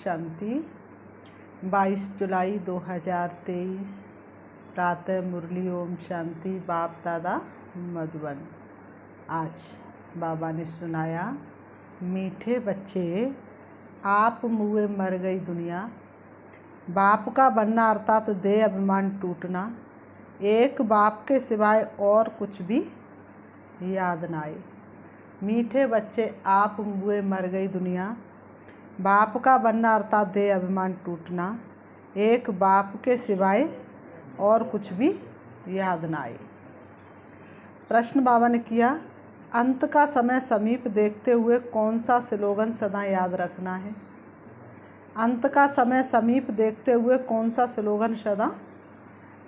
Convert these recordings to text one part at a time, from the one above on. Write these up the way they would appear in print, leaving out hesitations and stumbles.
शांति। 22 जुलाई 2023 प्रातः मुरली ओम शांति। बाप दादा मधुबन। आज बाबा ने सुनाया, मीठे बच्चे आप मुए मर गई दुनिया। बाप का बनना अर्थात देह अभिमान टूटना। एक बाप के सिवाय और कुछ भी याद ना आए। मीठे बच्चे आप मुए मर गई दुनिया। बाप का बनना अर्थात देह अभिमान टूटना। एक बाप के सिवाय और कुछ भी याद ना आए। प्रश्न बाबा ने किया, अंत का समय समीप देखते हुए कौन सा स्लोगन सदा याद रखना है? अंत का समय समीप देखते हुए कौन सा स्लोगन सदा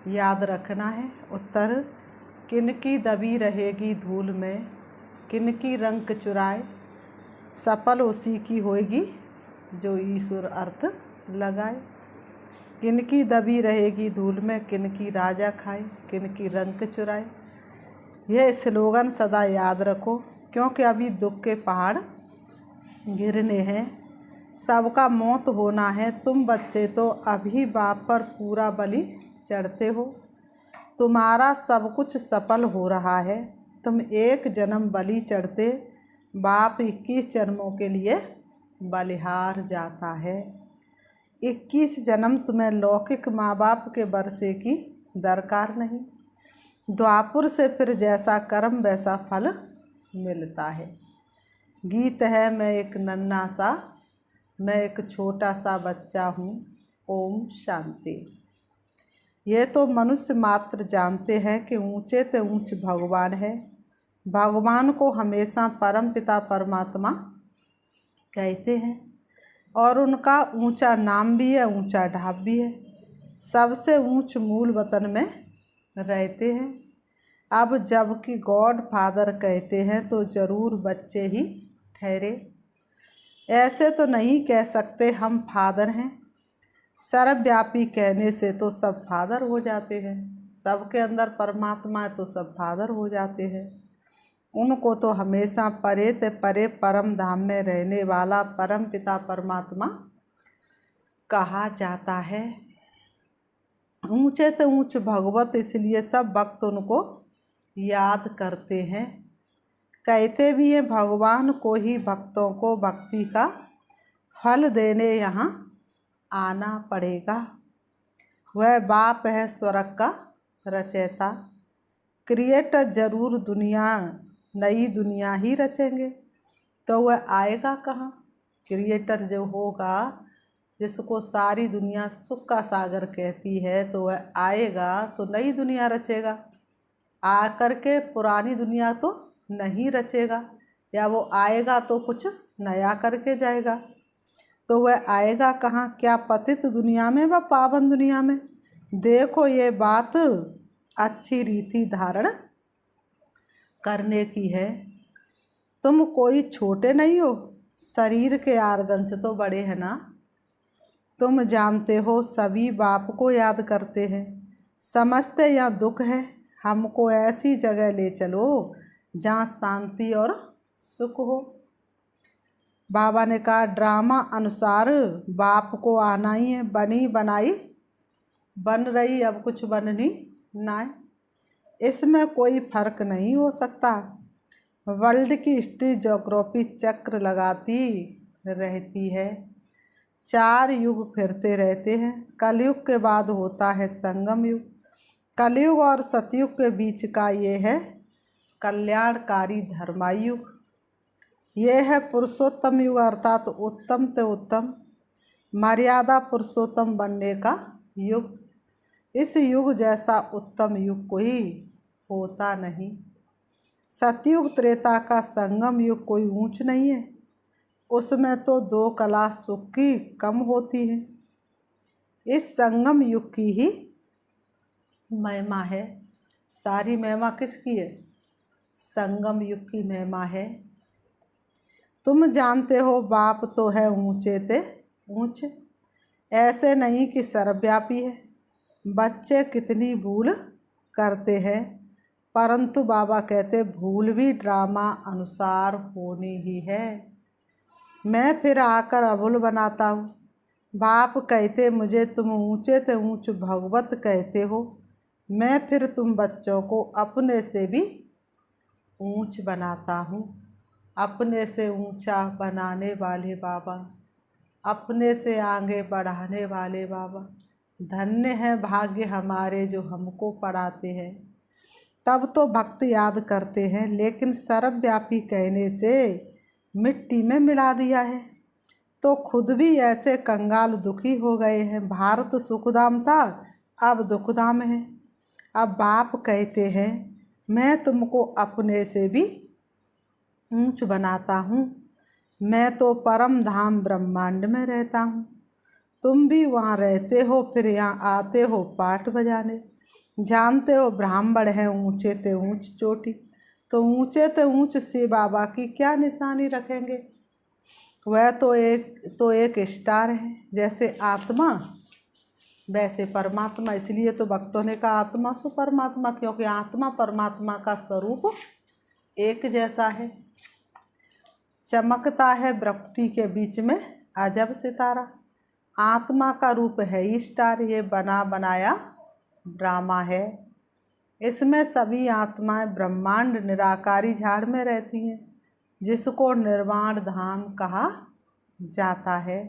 याद रखना है? उत्तर, किनकी दबी रहेगी धूल में, किनकी रंग चुराए, सफल उसी की होएगी जो ईश्वर अर्थ लगाए। किनकी दबी रहेगी धूल में, किनकी राजा खाए, किनकी रंग चुराए। यह स्लोगन सदा याद रखो, क्योंकि अभी दुख के पहाड़ गिरने हैं, सबका मौत होना है। तुम बच्चे तो अभी बाप पर पूरा बलि चढ़ते हो। तुम्हारा सब कुछ सफल हो रहा है। तुम एक जन्म बलि चढ़ते, बाप 21 जन्मों के लिए बलिहार जाता है। 21 जन्म तुम्हें लौकिक माँ बाप के बरसे की दरकार नहीं। द्वापुर से फिर जैसा कर्म वैसा फल मिलता है। गीत है, मैं एक नन्हा सा, मैं एक छोटा सा बच्चा हूँ। ओम शांति। ये तो मनुष्य मात्र जानते हैं कि ऊंचे से ऊंच भगवान है। भगवान को हमेशा परम पिता परमात्मा कहते हैं और उनका ऊंचा नाम भी है, ऊंचा ढाब भी है। सबसे ऊंच मूल वतन में रहते हैं। अब जबकि गॉड फादर कहते हैं तो ज़रूर बच्चे ही ठहरे। ऐसे तो नहीं कह सकते हम फादर हैं। सर्वव्यापी कहने से तो सब फादर हो जाते हैं। सबके अंदर परमात्मा है तो सब फादर हो जाते हैं। उनको तो हमेशा परे ते परे परम धाम में रहने वाला परम पिता परमात्मा कहा जाता है। ऊंचे से ऊंच भगवत, इसलिए सब भक्त उनको याद करते हैं। कहते भी हैं भगवान को ही भक्तों को भक्ति का फल देने यहाँ आना पड़ेगा। वह बाप है स्वर्ग का रचयिता। क्रिएटर जरूर दुनिया, नई दुनिया ही रचेंगे, तो वह आएगा कहाँ? क्रिएटर जो होगा, जिसको सारी दुनिया सुख का सागर कहती है, तो वह आएगा तो नई दुनिया रचेगा। आकर के पुरानी दुनिया तो नहीं रचेगा, या वो आएगा तो कुछ नया करके जाएगा। तो वह आएगा कहाँ? क्या पतित दुनिया में व पावन दुनिया में? देखो, ये बात अच्छी रीति धारण करने की है। तुम कोई छोटे नहीं हो, शरीर के आर्गन से तो बड़े हैं ना। तुम जानते हो सभी बाप को याद करते हैं। समझते या दुख है, हमको ऐसी जगह ले चलो जहाँ शांति और सुख हो। बाबा ने कहा, ड्रामा अनुसार बाप को आना ही है। बनी बनाई बन रही, अब कुछ बननी ना है। इसमें कोई फर्क नहीं हो सकता। वर्ल्ड की हिस्ट्री ज्योग्राफी चक्र लगाती रहती है। 4 युग फिरते रहते हैं। कलयुग के बाद होता है संगम युग। कलयुग और सतयुग के बीच का ये है कल्याणकारी धर्मायुग। ये है पुरुषोत्तम युग, अर्थात उत्तम से उत्तम मर्यादा पुरुषोत्तम बनने का युग। इस युग जैसा उत्तम युग कोई होता नहीं। सतयुग त्रेता का संगम युग कोई ऊंच नहीं है। उसमें तो 2 कला सुख की कम होती है। इस संगम युग की ही महिमा है। सारी महिमा किसकी है? संगम युग की महिमा है। तुम जानते हो बाप तो है ऊंचे ते ऊंच, ऐसे नहीं कि सर्वव्यापी है। बच्चे कितनी भूल करते हैं, परंतु बाबा कहते भूल भी ड्रामा अनुसार होनी ही है। मैं फिर आकर अभूल बनाता हूँ। बाप कहते मुझे तुम ऊंचे ते ऊंच भगवत कहते हो, मैं फिर तुम बच्चों को अपने से भी ऊंच बनाता हूँ। अपने से ऊंचा बनाने वाले बाबा, अपने से आगे बढ़ाने वाले बाबा, धन्य है भाग्य हमारे जो हमको पढ़ाते हैं। तब तो भक्त याद करते हैं, लेकिन सर्वव्यापी कहने से मिट्टी में मिला दिया है, तो खुद भी ऐसे कंगाल दुखी हो गए हैं। भारत सुखधाम था, अब दुखधाम है। अब बाप कहते हैं मैं तुमको अपने से भी ऊंच बनाता हूँ। मैं तो परम धाम ब्रह्मांड में रहता हूँ, तुम भी वहाँ रहते हो, फिर यहाँ आते हो पाठ बजाने। जानते हो ब्राह्मण हैं ऊंचे ते ऊंच चोटी, तो ऊंचे ते ऊंच से बाबा की क्या निशानी रखेंगे। वह तो एक स्टार है, जैसे आत्मा वैसे परमात्मा। इसलिए तो भक्तों ने कहा आत्मा सो परमात्मा, क्योंकि आत्मा परमात्मा का स्वरूप एक जैसा है। चमकता है वृष्टि के बीच में अजब सितारा। आत्मा का रूप है स्टार, ये बना बनाया ड्रामा है। इसमें सभी आत्माएं ब्रह्मांड निराकारी झाड़ में रहती हैं, जिसको निर्वाण धाम कहा जाता है।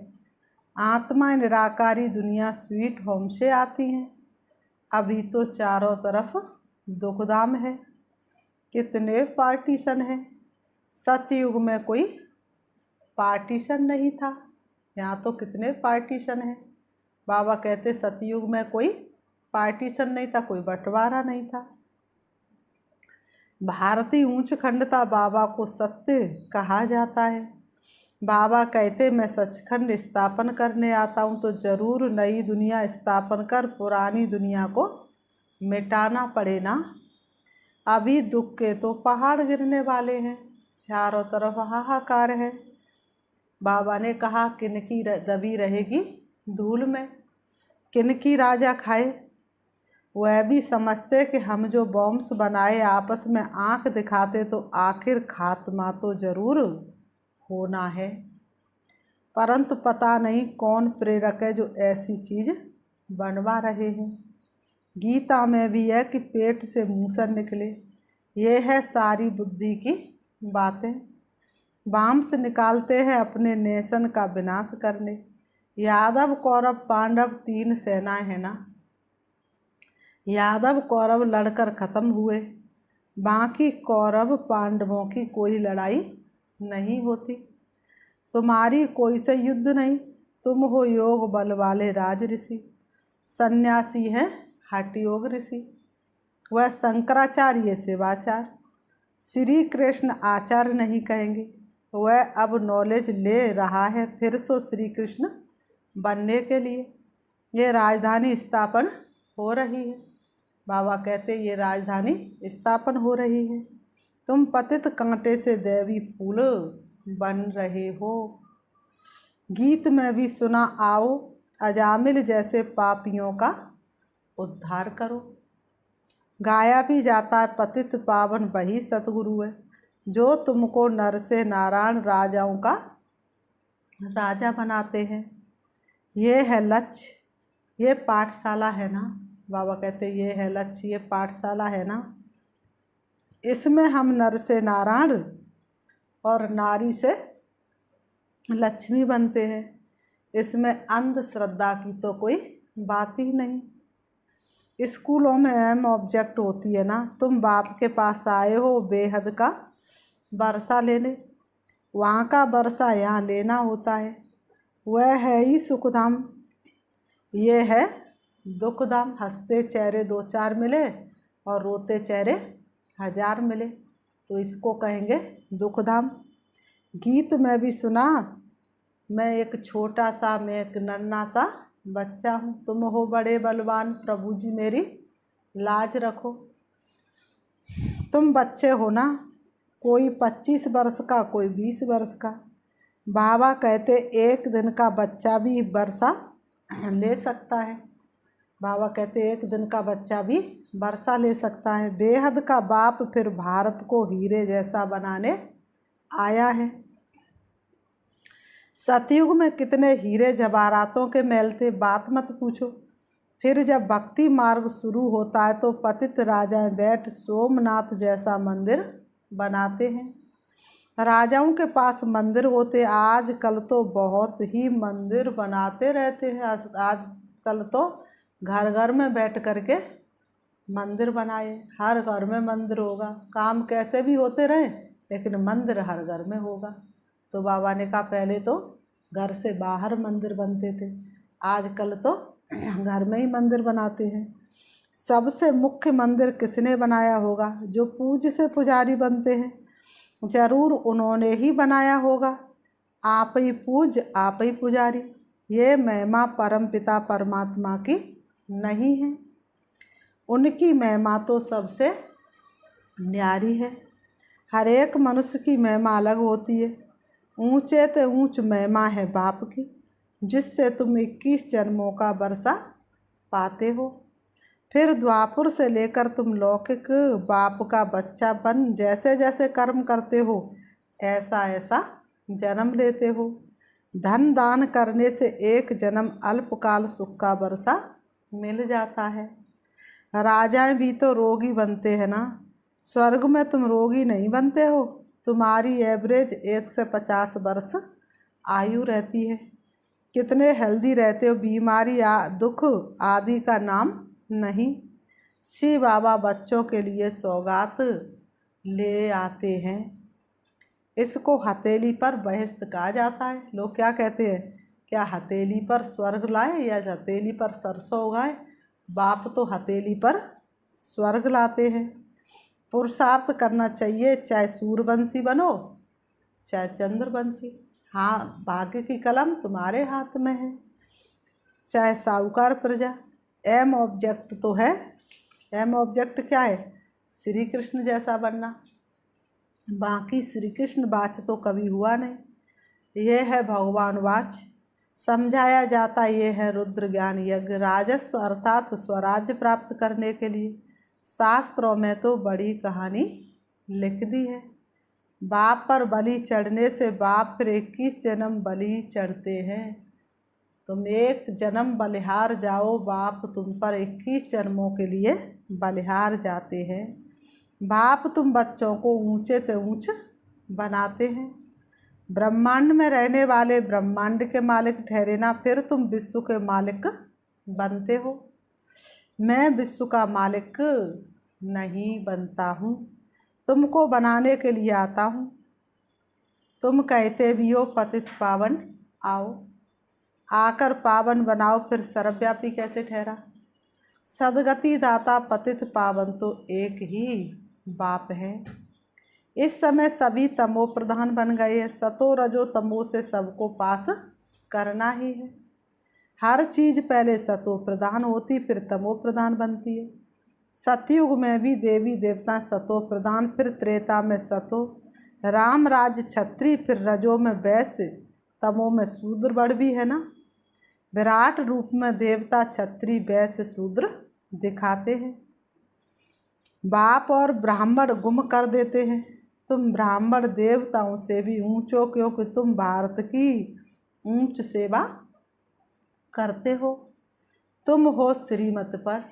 आत्माएं निराकारी दुनिया स्वीट होम से आती हैं। अभी तो चारों तरफ दुखधाम है, कितने पार्टीशन हैं। सतयुग में कोई पार्टीशन नहीं था, यहाँ तो कितने पार्टीशन हैं। बाबा कहते सतयुग में कोई पार्टीशन नहीं था, कोई बंटवारा नहीं था। भारतीय ऊंच खंडता बाबा को सत्य कहा जाता है। बाबा कहते मैं सचखंड स्थापन करने आता हूँ, तो जरूर नई दुनिया स्थापन कर पुरानी दुनिया को मिटाना पड़े ना। अभी दुख के तो पहाड़ गिरने वाले हैं, चारों तरफ हाहाकार है। बाबा ने कहा किनकी दबी रहेगी धूल में, किनकी राजा खाए। वह भी समझते कि हम जो बॉम्ब्स बनाए आपस में आंख दिखाते, तो आखिर खात्मा तो जरूर होना है। परंतु पता नहीं कौन प्रेरक है जो ऐसी चीज बनवा रहे हैं। गीता में भी है कि पेट से मूसर निकले। ये है सारी बुद्धि की बातें। बाम्स निकालते हैं अपने नेशन का विनाश करने। यादव कौरव पांडव 3 सेनाएं हैं ना। यादव कौरव लड़कर खत्म हुए, बाकी कौरव पांडवों की कोई लड़ाई नहीं होती। तुम्हारी कोई से युद्ध नहीं, तुम हो योग बल वाले राज ऋषि। सन्यासी हैं हठ योग ऋषि। वह शंकराचार्य शिवाचार, श्री कृष्ण आचार्य नहीं कहेंगे। वह अब नॉलेज ले रहा है फिर सो श्री कृष्ण बनने के लिए। ये राजधानी स्थापन हो रही है। बाबा कहते ये राजधानी स्थापन हो रही है। तुम पतित कांटे से देवी फूल बन रहे हो। गीत में भी सुना आओ, अजामिल जैसे पापियों का उद्धार करो। गाया भी जाता है पतित पावन वही सतगुरु है, जो तुमको नर से नारायण राजाओं का राजा बनाते हैं। ये है लक्ष्य, ये पाठशाला है ना। बाबा कहते ये है लक्ष्य, ये पाठशाला है ना। इसमें हम नर से नारायण और नारी से लक्ष्मी बनते हैं। इसमें अंधश्रद्धा की तो कोई बात ही नहीं। स्कूलों में अहम ऑब्जेक्ट होती है ना। तुम बाप के पास आए हो बेहद का वर्षा लेने, वहाँ का वर्षा यहाँ लेना होता है। वह है ही सुखधाम, ये है दुखधाम। हंसते चेहरे 2-4 मिले और रोते चेहरे 1000 मिले, तो इसको कहेंगे दुखधाम। गीत में भी सुना मैं एक छोटा सा, मैं एक नन्हा सा बच्चा हूँ, तुम हो बड़े बलवान, प्रभु जी मेरी लाज रखो। तुम बच्चे हो ना, कोई 25 वर्ष का, कोई 20 वर्ष का। बाबा कहते एक दिन का बच्चा भी वर्षा ले सकता है। बाबा कहते एक दिन का बच्चा भी वर्षा ले सकता है। बेहद का बाप फिर भारत को हीरे जैसा बनाने आया है। सतयुग में कितने हीरे जवाहरातों के महल थे, बात मत पूछो। फिर जब भक्ति मार्ग शुरू होता है तो पतित राजाएं बैठ सोमनाथ जैसा मंदिर बनाते हैं। राजाओं के पास मंदिर होते, आज कल तो बहुत ही मंदिर बनाते रहते हैं। आज कल तो घर घर में बैठ करके मंदिर बनाए, हर घर में मंदिर होगा। काम कैसे भी होते रहे लेकिन मंदिर हर घर में होगा। तो बाबा ने कहा पहले तो घर से बाहर मंदिर बनते थे, आजकल तो घर में ही मंदिर बनाते हैं। सबसे मुख्य मंदिर किसने बनाया होगा? जो पूज्य से पुजारी बनते हैं, जरूर उन्होंने ही बनाया होगा। आप ही पूज्य आप ही पुजारी, ये महिमा परमपिता परमात्मा की नहीं है, उनकी महिमा तो सबसे न्यारी है। हर एक मनुष्य की महिमा अलग होती है। ऊंचे ते ऊंच महिमा है बाप की, जिससे तुम 21 जन्मों का वर्षा पाते हो। फिर द्वापुर से लेकर तुम लौकिक बाप का बच्चा बन जैसे जैसे कर्म करते हो ऐसा ऐसा जन्म लेते हो। धन दान करने से एक जन्म अल्पकाल सुख का वर्षा मिल जाता है। राजाएं भी तो रोगी बनते हैं ना, स्वर्ग में तुम रोगी नहीं बनते हो। तुम्हारी एवरेज 1 से 50 वर्ष आयु रहती है। कितने हेल्दी रहते हो, बीमारी दुख आदि का नाम नहीं। शिव बाबा बच्चों के लिए सौगात ले आते हैं। इसको हथेली पर बहिष्त कहा जाता है। लोग क्या कहते हैं, क्या हथेली पर स्वर्ग लाएं या हथेली पर सरसों उगाएं? बाप तो हथेली पर स्वर्ग लाते हैं। पुरुषार्थ करना चाहिए, चाहे सूर्यवंशी बनो चाहे चंद्रवंशी। हाँ, भाग्य की कलम तुम्हारे हाथ में है। चाहे साहूकार प्रजा, एम ऑब्जेक्ट तो है। एम ऑब्जेक्ट क्या है? श्री कृष्ण जैसा बनना। बाकी श्री कृष्ण वाच तो कभी हुआ नहीं। ये है भगवान वाच। समझाया जाता ये है रुद्र ज्ञान यज्ञ। राजस्व अर्थात स्वराज्य प्राप्त करने के लिए शास्त्रों में तो बड़ी कहानी लिख दी है। बाप पर बलि चढ़ने से बाप फिर 21 जन्म बलि चढ़ते हैं। तुम एक जन्म बलिहार जाओ, बाप तुम पर 21 जन्मों के लिए बलिहार जाते हैं। बाप तुम बच्चों को ऊंचे से ऊंच बनाते हैं। ब्रह्मांड में रहने वाले ब्रह्मांड के मालिक ठहरे ना, फिर तुम विश्व के मालिक बनते हो। मैं विश्व का मालिक नहीं बनता हूँ, तुमको बनाने के लिए आता हूँ। तुम कहते भी हो पतित पावन आओ, आकर पावन बनाओ, फिर सर्वव्यापी कैसे ठहरा? सदगति दाता पतित पावन तो एक ही बाप है। इस समय सभी तमो प्रधान बन गए हैं। सतो रजो तमो से सबको पास करना ही है। हर चीज़ पहले सतो प्रधान होती फिर तमो प्रधान बनती है। सतयुग में भी देवी देवता सतो प्रधान, फिर त्रेता में सतो, राम राज्य क्षत्रिय, फिर रजो में वैश्य, तमो में शूद्र बड़ भी है ना। विराट रूप में देवता क्षत्रिय वैश्य शूद्र दिखाते हैं। बाप और ब्राह्मण गुम कर देते हैं। तुम ब्राह्मण देवताओं से भी ऊंचो, क्योंकि तुम भारत की ऊंच सेवा करते हो। तुम हो श्रीमत पर।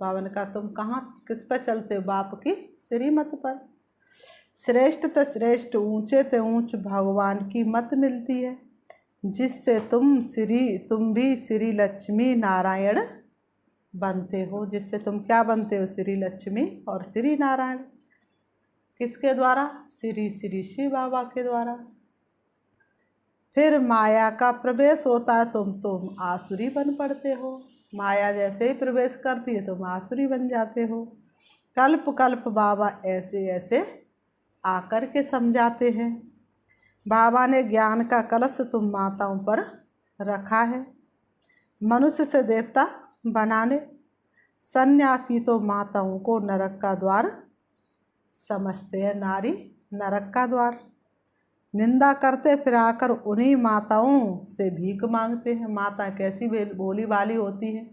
पावन का तुम कहाँ किस पर चलते हो? बाप की श्रीमत पर। श्रेष्ठ तो श्रेष्ठ, ऊंचे ते ऊंच भगवान की मत मिलती है, जिससे तुम भी श्री लक्ष्मी नारायण बनते हो। जिससे तुम क्या बनते हो? श्री लक्ष्मी और श्री नारायण। किसके द्वारा? श्री श्री शिव बाबा के द्वारा। फिर माया का प्रवेश होता है, तुम आसुरी बन पड़ते हो। माया जैसे ही प्रवेश करती है तुम आसुरी बन जाते हो। कल्प कल्प बाबा ऐसे ऐसे आकर के समझाते हैं। बाबा ने ज्ञान का कलश तुम माताओं पर रखा है, मनुष्य से देवता बनाने। सन्यासी तो माताओं को नरक का द्वार समझते हैं। नारी नरक का द्वार। निंदा करते फिर आकर उन्हीं माताओं से भीख मांगते हैं। माता कैसी भोली भाली होती है,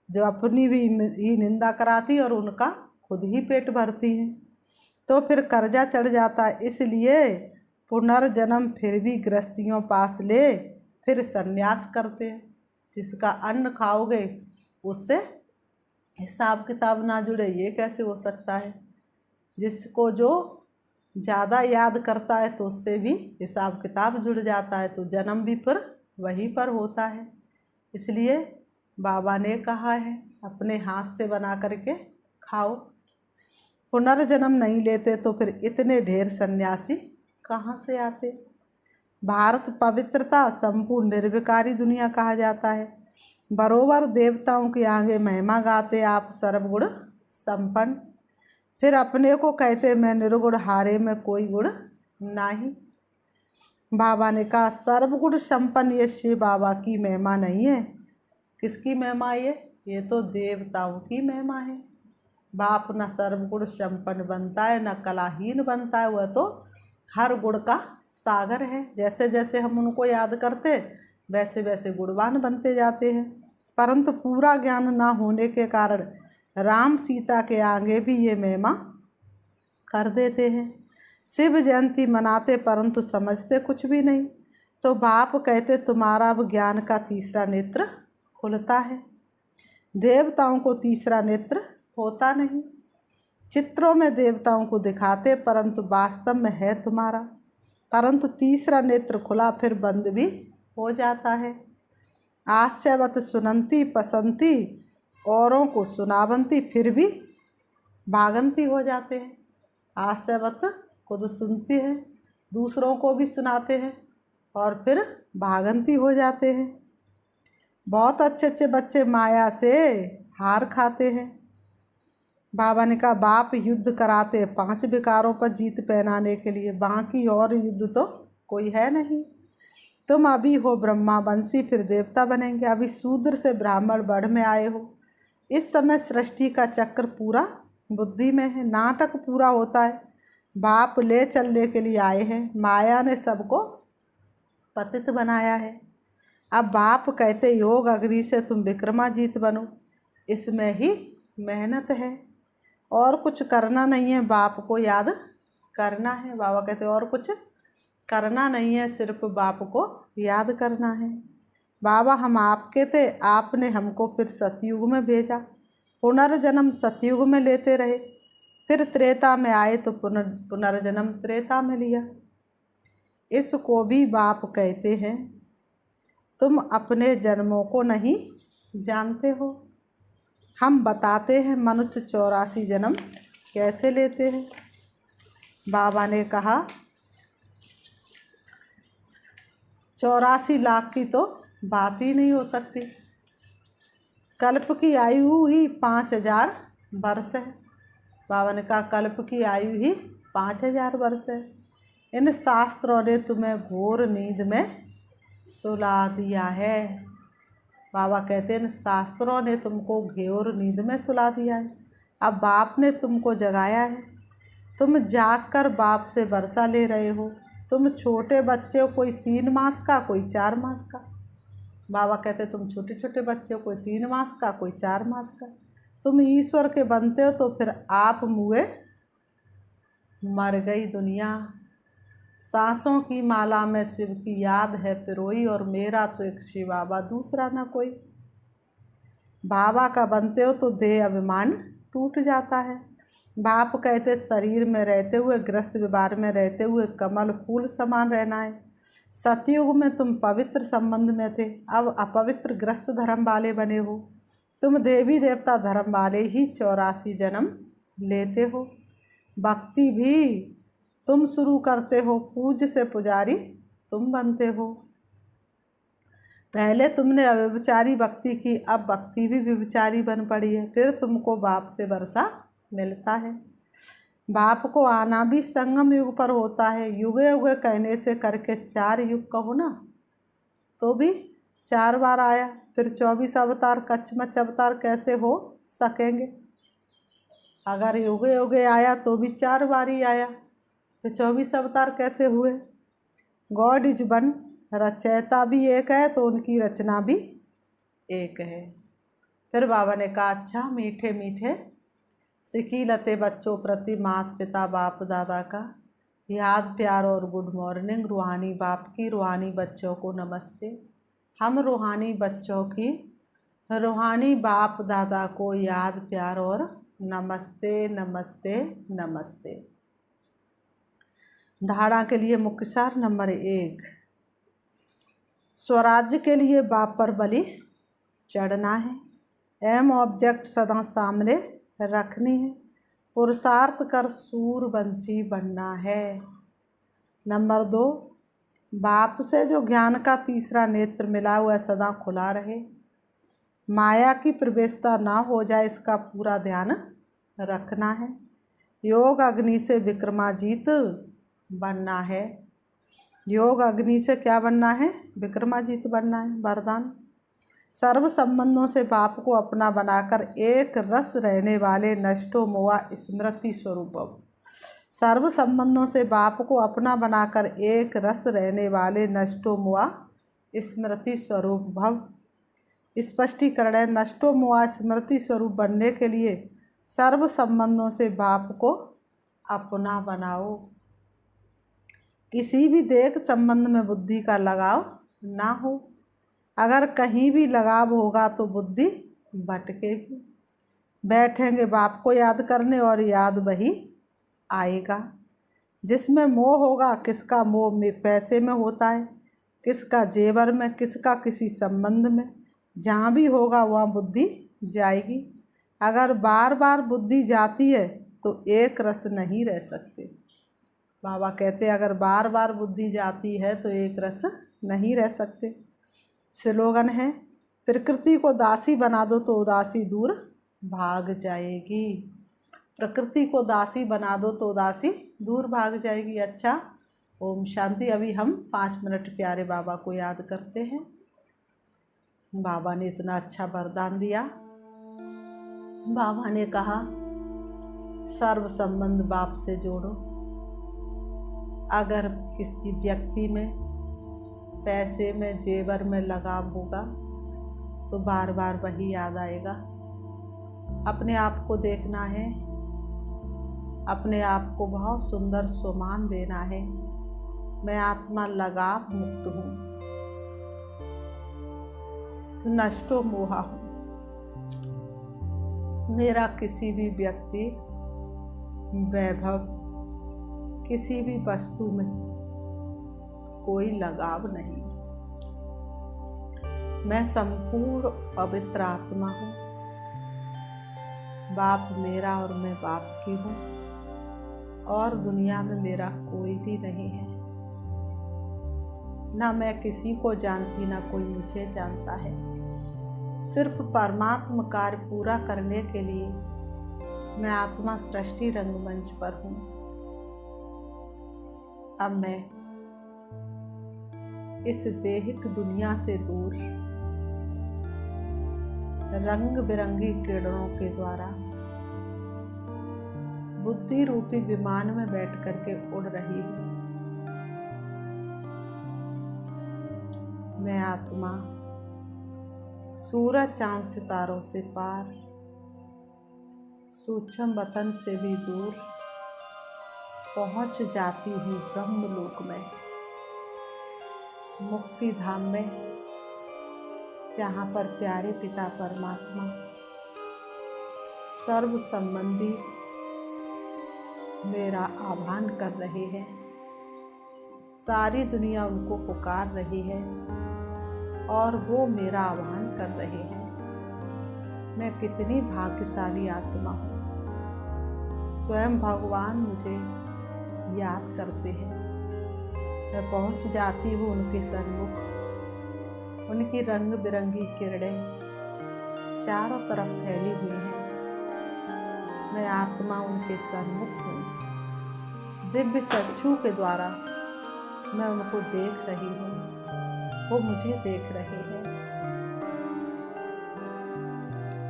जो अपनी भी ही निंदा कराती और उनका खुद ही पेट भरती हैं। तो फिर कर्जा चढ़ जाता है। इसलिए पुनर्जन्म फिर भी गृहस्थियों पास ले फिर संन्यास करते हैं। जिसका अन्न खाओगे उससे हिसाब किताब ना जुड़े, ये कैसे हो सकता है। जिसको जो ज़्यादा याद करता है तो उससे भी हिसाब किताब जुड़ जाता है, तो जन्म भी फिर वहीं पर होता है। इसलिए बाबा ने कहा है अपने हाथ से बना करके खाओ। पुनर्जन्म नहीं लेते तो फिर इतने ढेर सन्यासी कहाँ से आते। भारत पवित्रता संपूर्ण निर्विकारी दुनिया कहा जाता है। बरोबर देवताओं के आगे महिमा गाते आप सर्वगुण संपन्न। फिर अपने को कहते मैं निर्गुण, हारे में कोई गुण नहीं। बाबा ने कहा सर्वगुण संपन्न ये शिव बाबा की महिमा नहीं है। किसकी महिमा ये तो देवताओं की महिमा है। बाप न सर्वगुण संपन्न बनता है न कलाहीन बनता है, वह तो हर गुण का सागर है। जैसे जैसे हम उनको याद करते वैसे वैसे गुणवान बनते जाते हैं। परंतु पूरा ज्ञान ना होने के कारण राम सीता के आगे भी ये महिमा कर देते हैं। शिव जयंती मनाते परंतु समझते कुछ भी नहीं। तो बाप कहते तुम्हारा अब ज्ञान का तीसरा नेत्र खुलता है। देवताओं को तीसरा नेत्र होता नहीं। चित्रों में देवताओं को दिखाते परंतु वास्तव में है तुम्हारा। परंतु तीसरा नेत्र खुला फिर बंद भी हो जाता है। आश्चर्यवत सुनंती पसंती औरों को सुनावंती फिर भी भागंती हो जाते हैं। आश्चर्यवत खुद सुनती है, दूसरों को भी सुनाते हैं और फिर भागंती हो जाते हैं। बहुत अच्छे अच्छे बच्चे माया से हार खाते हैं। बाबा ने कहा बाप युद्ध कराते 5 विकारों पर जीत पहनाने के लिए, बाकी और युद्ध तो कोई है नहीं। तुम अभी हो ब्रह्मा वंशी फिर देवता बनेंगे, अभी शूद्र से ब्राह्मण बढ़ में आए हो। इस समय सृष्टि का चक्र पूरा बुद्धि में है, नाटक पूरा होता है। बाप ले चलने के लिए आए हैं, माया ने सबको पतित बनाया है। अब बाप कहते योग अग्नि से तुम विक्रमाजीत बनो, इसमें ही मेहनत है और कुछ करना नहीं है। बाप को याद करना है। बाबा कहते और कुछ करना नहीं है, सिर्फ बाप को याद करना है। बाबा हम आपके थे, आपने हमको फिर सतयुग में भेजा। पुनर्जन्म सतयुग में लेते रहे, फिर त्रेता में आए तो पुनर्जन्म त्रेता में लिया। इसको भी बाप कहते हैं तुम अपने जन्मों को नहीं जानते हो। हम बताते हैं मनुष्य 84 जन्म कैसे लेते हैं। बाबा ने कहा 84 लाख की तो बात ही नहीं हो सकती। कल्प की आयु ही 5000 वर्ष है। बाबा ने कहा कल्प की आयु ही 5000 वर्ष है। इन शास्त्रों ने तुम्हें घोर नींद में सुला दिया है। बाबा कहते हैं शास्त्रों ने तुमको घोर नींद में सुला दिया है। अब बाप ने तुमको जगाया है, तुम जागकर बाप से वर्षा ले रहे हो। तुम छोटे बच्चे हो, कोई 3 मास का कोई 4 मास का। बाबा कहते तुम छोटे छोटे बच्चे हो, कोई 3 मास का कोई 4 मास का। तुम ईश्वर के बनते हो तो फिर आप मुए मर गई दुनिया। सांसों की माला में शिव की याद है पिरोई, और मेरा तो एक शिव बाबा दूसरा ना कोई। बाबा का बनते हो तो देह अभिमान टूट जाता है। बाप कहते शरीर में रहते हुए, ग्रस्त व्यवहार में रहते हुए कमल फूल समान रहना है। सतयुग में तुम पवित्र संबंध में थे, अब अपवित्र ग्रस्त धर्म वाले बने हो। तुम देवी देवता धर्म वाले ही 84 जन्म लेते हो। भक्ति भी तुम शुरू करते हो, पूज्य से पुजारी तुम बनते हो। पहले तुमने अव्यभिचारी भक्ति की, अब भक्ति भी व्यभिचारी बन पड़ी है। फिर तुमको बाप से वर्षा मिलता है। बाप को आना भी संगम युग पर होता है। युगे युगे कहने से करके 4 युग कहो ना तो भी 4 बार आया। फिर 24 अवतार कच्चमच अवतार कैसे हो सकेंगे। अगर युगे युगे आया तो भी 4 बार ही आया, तो 24 अवतार कैसे हुए। गॉड इज वन, रचयिता भी एक है तो उनकी रचना भी एक है। फिर बाबा ने कहा अच्छा मीठे मीठे सिकीलते बच्चों प्रति माता पिता बाप दादा का याद, प्यार और गुड मॉर्निंग। रूहानी बाप की रूहानी बच्चों को नमस्ते। हम रूहानी बच्चों की रूहानी बाप दादा को याद, प्यार और नमस्ते नमस्ते नमस्ते। धारणा के लिए मुख्य सार नंबर 1, स्वराज्य के लिए बाप पर बलि चढ़ना है। एम ऑब्जेक्ट सदा सामने रखनी है। पुरुषार्थ कर सूरवंशी बनना है। नंबर 2, बाप से जो ज्ञान का तीसरा नेत्र मिला हुआ सदा खुला रहे, माया की प्रवेशता ना हो जाए, इसका पूरा ध्यान रखना है। योग अग्नि से विक्रमाजीत बनना है। योग अग्नि से क्या बनना है? विक्रमाजीत बनना है। वरदान, सर्व संबंधों से बाप को अपना बनाकर एक रस रहने वाले नष्टो मोआ स्मृति स्वरूपम। सर्व संबंधों से बाप को अपना बनाकर एक रस रहने वाले नष्टो मोआ स्मृति स्वरूप भव। स्पष्टीकरण है, नष्टो मोआ स्मृति स्वरूप बनने के लिए सर्व संबंधों से बाप को अपना बनाओ। किसी भी देख संबंध में बुद्धि का लगाव ना हो। अगर कहीं भी लगाव होगा तो बुद्धि भटकेगी। बैठेंगे बाप को याद करने और याद वही आएगा। जिसमें मोह होगा, किसका मोह में पैसे में होता है, किसका जेवर में, किसका किसी संबंध में, जहाँ भी होगा वहाँ बुद्धि जाएगी। अगर बार बार बुद्धि जाती है तो एक रस नहीं रह सकते। बाबा कहते हैं अगर बार बार बुद्धि जाती है तो एक रस नहीं रह सकते। स्लोगन है, प्रकृति को दासी बना दो तो उदासी दूर भाग जाएगी। प्रकृति को दासी बना दो तो उदासी दूर भाग जाएगी। अच्छा, ओम शांति। अभी हम 5 मिनट प्यारे बाबा को याद करते हैं। बाबा ने इतना अच्छा वरदान दिया। बाबा ने कहा सर्व संबंध बाप से जोड़ो। अगर किसी व्यक्ति में पैसे में, जेवर में लगाव होगा तो बार बार वही याद आएगा। अपने आप को देखना है, अपने आप को बहुत सुंदर सम्मान देना है। मैं आत्मा लगाव मुक्त हूँ, नष्टो मोहा हूँ। मेरा किसी भी व्यक्ति, वैभव, किसी भी वस्तु में कोई लगाव नहीं। मैं संपूर्ण पवित्र आत्मा हूँ। बाप मेरा और मैं बाप की हूँ और दुनिया में मेरा कोई भी नहीं है। ना मैं किसी को जानती, ना कोई मुझे जानता है। सिर्फ परमात्मा कार्य पूरा करने के लिए मैं आत्मा सृष्टि रंगमंच पर हूँ। अब मैं इस देहिक दुनिया से दूर रंग बिरंगी किरणों के द्वारा बुद्धि रूपी विमान में बैठ करके उड़ रही हूँ। मैं आत्मा सूरज चांद सितारों से पार, सूक्ष्म वतन से भी दूर पहुंच जाती हूँ ब्रह्मलोक में, मुक्ति धाम में, जहाँ पर प्यारे पिता परमात्मा सर्व संबंधी मेरा आह्वान कर रहे हैं। सारी दुनिया उनको पुकार रही है और वो मेरा आह्वान कर रहे हैं। मैं कितनी भाग्यशाली आत्मा हूँ। स्वयं भगवान मुझे याद करते हैं। मैं पहुँच जाती हूँ उनके सन्मुख। उनकी रंग बिरंगी किरणें चारों तरफ फैली हुई हैं। मैं आत्मा उनके सन्मुख हूँ। दिव्य चक्षु के द्वारा मैं उनको देख रही हूँ, वो मुझे देख रहे हैं।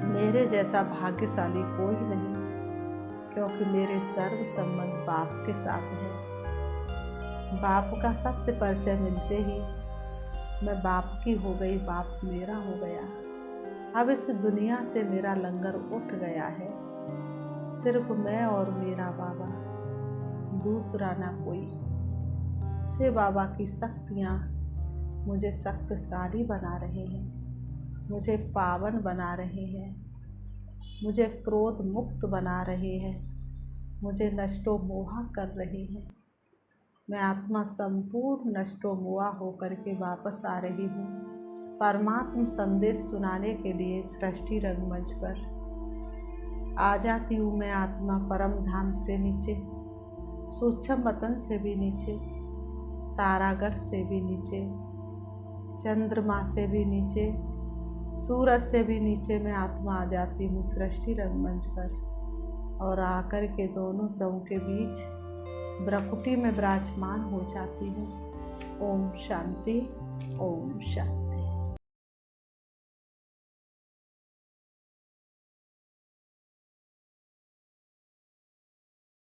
मेरे जैसा भाग्यशाली कोई नहीं, क्योंकि मेरे सर्व संबंध बाप के साथ है। बाप का सत्य परिचय मिलते ही मैं बाप की हो गई, बाप मेरा हो गया। अब इस दुनिया से मेरा लंगर उठ गया है। सिर्फ मैं और मेरा बाबा, दूसरा ना कोई। से बाबा की शक्तियाँ मुझे शक्तिशाली बना रहे हैं, मुझे पावन बना रहे हैं, मुझे क्रोध मुक्त बना रहे हैं, मुझे नष्टो मोहा कर रहे हैं। मैं आत्मा संपूर्ण नष्टो मोहा होकर के वापस आ रही हूँ परमात्म संदेश सुनाने के लिए सृष्टि रंगमंच पर। आ जाती हूँ मैं आत्मा परम धाम से नीचे, सूक्ष्म वतन से भी नीचे, तारागढ़ से भी नीचे, चंद्रमा से भी नीचे, सूरज से भी नीचे मैं आत्मा आ जाती हूँ सृष्टि रंगमंच पर। और आकर के दोनों ग्रहों के बीच ब्रकुटी में विराजमान हो जाती हूँ। ओम शांति, ओम शांति।